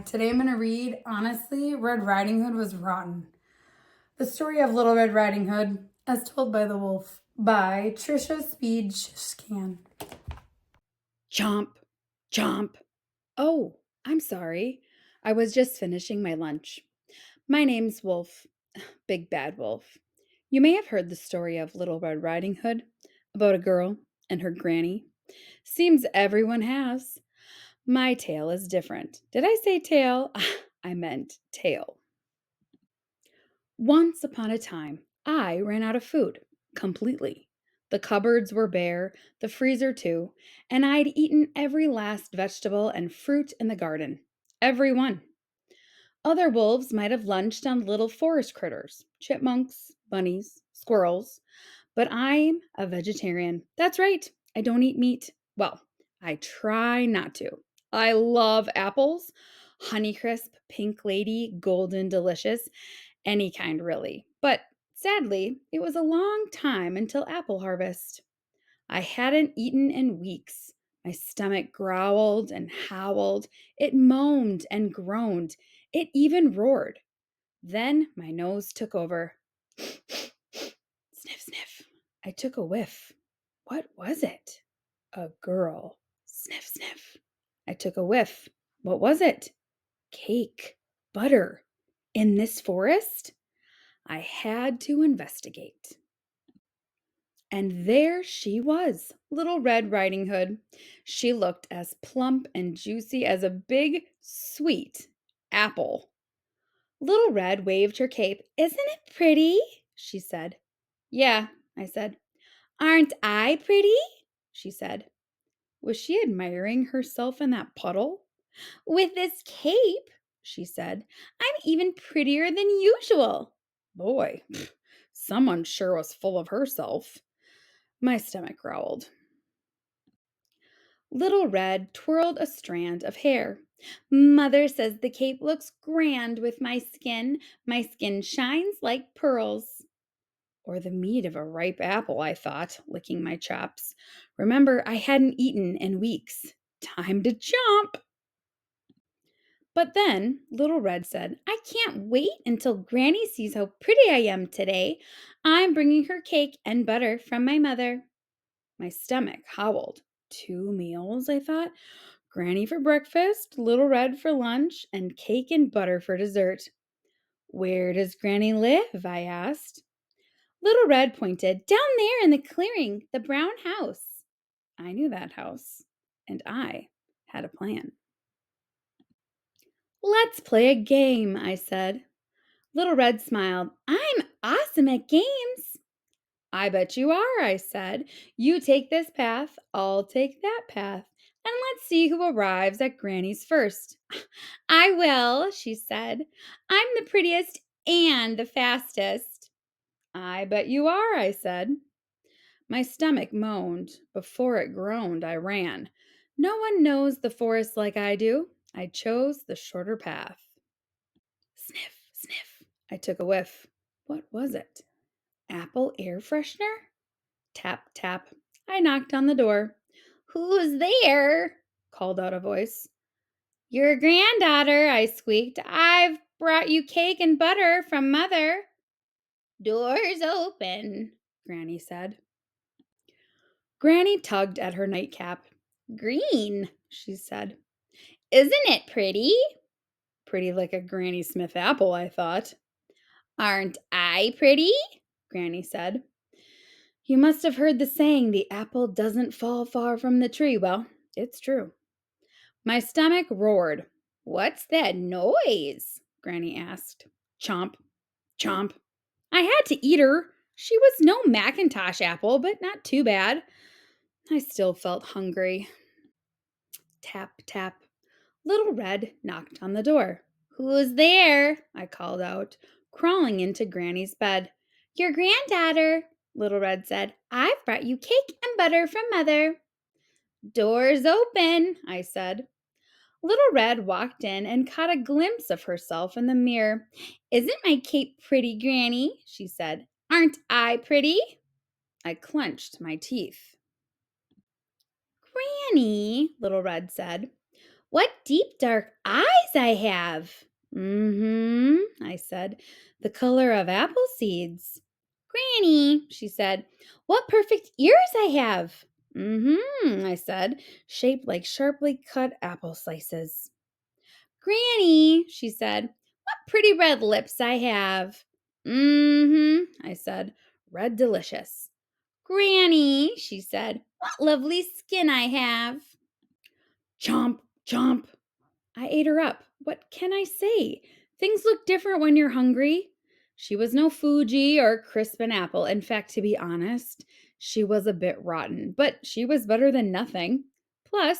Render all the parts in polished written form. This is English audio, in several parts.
Today I'm going to read, honestly, Red Riding Hood Was Rotten. The story of Little Red Riding Hood, as told by the wolf, by Trisha Speed Scan. Chomp, chomp. Oh, I'm sorry. I was just finishing my lunch. My name's Wolf, Big Bad Wolf. You may have heard the story of Little Red Riding Hood about a girl and her granny. Seems everyone has. My tale is different. Did I say tail? I meant tail. Once upon a time, I ran out of food completely. The cupboards were bare, the freezer too, and I'd eaten every last vegetable and fruit in the garden. Every one. Other wolves might have lunched on little forest critters, chipmunks, bunnies, squirrels, but I'm a vegetarian. That's right, I don't eat meat. Well, I try not to. I love apples, Honeycrisp, Pink Lady, Golden Delicious, any kind really. But sadly, it was a long time until apple harvest. I hadn't eaten in weeks. My stomach growled and howled. It moaned and groaned. It even roared. Then my nose took over. Sniff, sniff. I took a whiff. What was it? A girl. Sniff, sniff. I took a whiff. What was it? Cake. Butter. In this forest? I had to investigate. And there she was, Little Red Riding Hood. She looked as plump and juicy as a big, sweet apple. Little Red waved her cape. Isn't it pretty? She said. Yeah, I said. Aren't I pretty? She said. Was she admiring herself in that puddle? With this cape, she said, I'm even prettier than usual. Boy, someone sure was full of herself. My stomach growled. Little Red twirled a strand of hair. Mother says the cape looks grand with my skin. My skin shines like pearls. Or the meat of a ripe apple, I thought, licking my chops. Remember, I hadn't eaten in weeks. Time to chomp. But then Little Red said, I can't wait until Granny sees how pretty I am today. I'm bringing her cake and butter from my mother. My stomach howled. 2 meals, I thought. Granny for breakfast, Little Red for lunch, and cake and butter for dessert. Where does Granny live? I asked. Little Red pointed. Down there in the clearing, the brown house. I knew that house, and I had a plan. Let's play a game, I said. Little Red smiled. I'm awesome at games. I bet you are, I said. You take this path, I'll take that path, and let's see who arrives at Granny's first. I will, she said. I'm the prettiest and the fastest. I bet you are, I said. My stomach moaned. Before it groaned, I ran. No one knows the forest like I do. I chose the shorter path. Sniff, sniff. I took a whiff. What was it? Apple air freshener? Tap, tap. I knocked on the door. Who's there? Called out a voice. Your granddaughter, I squeaked. I've brought you cake and butter from Mother. Doors open, Granny said. Granny tugged at her nightcap. Green, she said. Isn't it pretty? Pretty like a Granny Smith apple, I thought. Aren't I pretty? Granny said. You must have heard the saying, the apple doesn't fall far from the tree. Well, it's true. My stomach roared. What's that noise? Granny asked. Chomp, chomp. I had to eat her. She was no Macintosh apple, but not too bad. I still felt hungry. Tap, tap. Little Red knocked on the door. Who's there? I called out, crawling into Granny's bed. Your granddaughter, Little Red said. I've brought you cake and butter from Mother. Doors open, I said. Little Red walked in and caught a glimpse of herself in the mirror. Isn't my cape pretty, Granny? She said. Aren't I pretty? I clenched my teeth. Granny, Little Red said, What deep dark eyes I have. I said. The color of apple seeds. Granny, she said, what perfect ears I have. I said, shaped like sharply cut apple slices. Granny, she said, what pretty red lips I have. I said, red delicious. Granny, she said, what lovely skin I have. Chomp, chomp. I ate her up. What can I say? Things look different when you're hungry. She was no Fuji or Crispin apple. In fact, to be honest, she was a bit rotten, but she was better than nothing. Plus,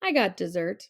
I got dessert.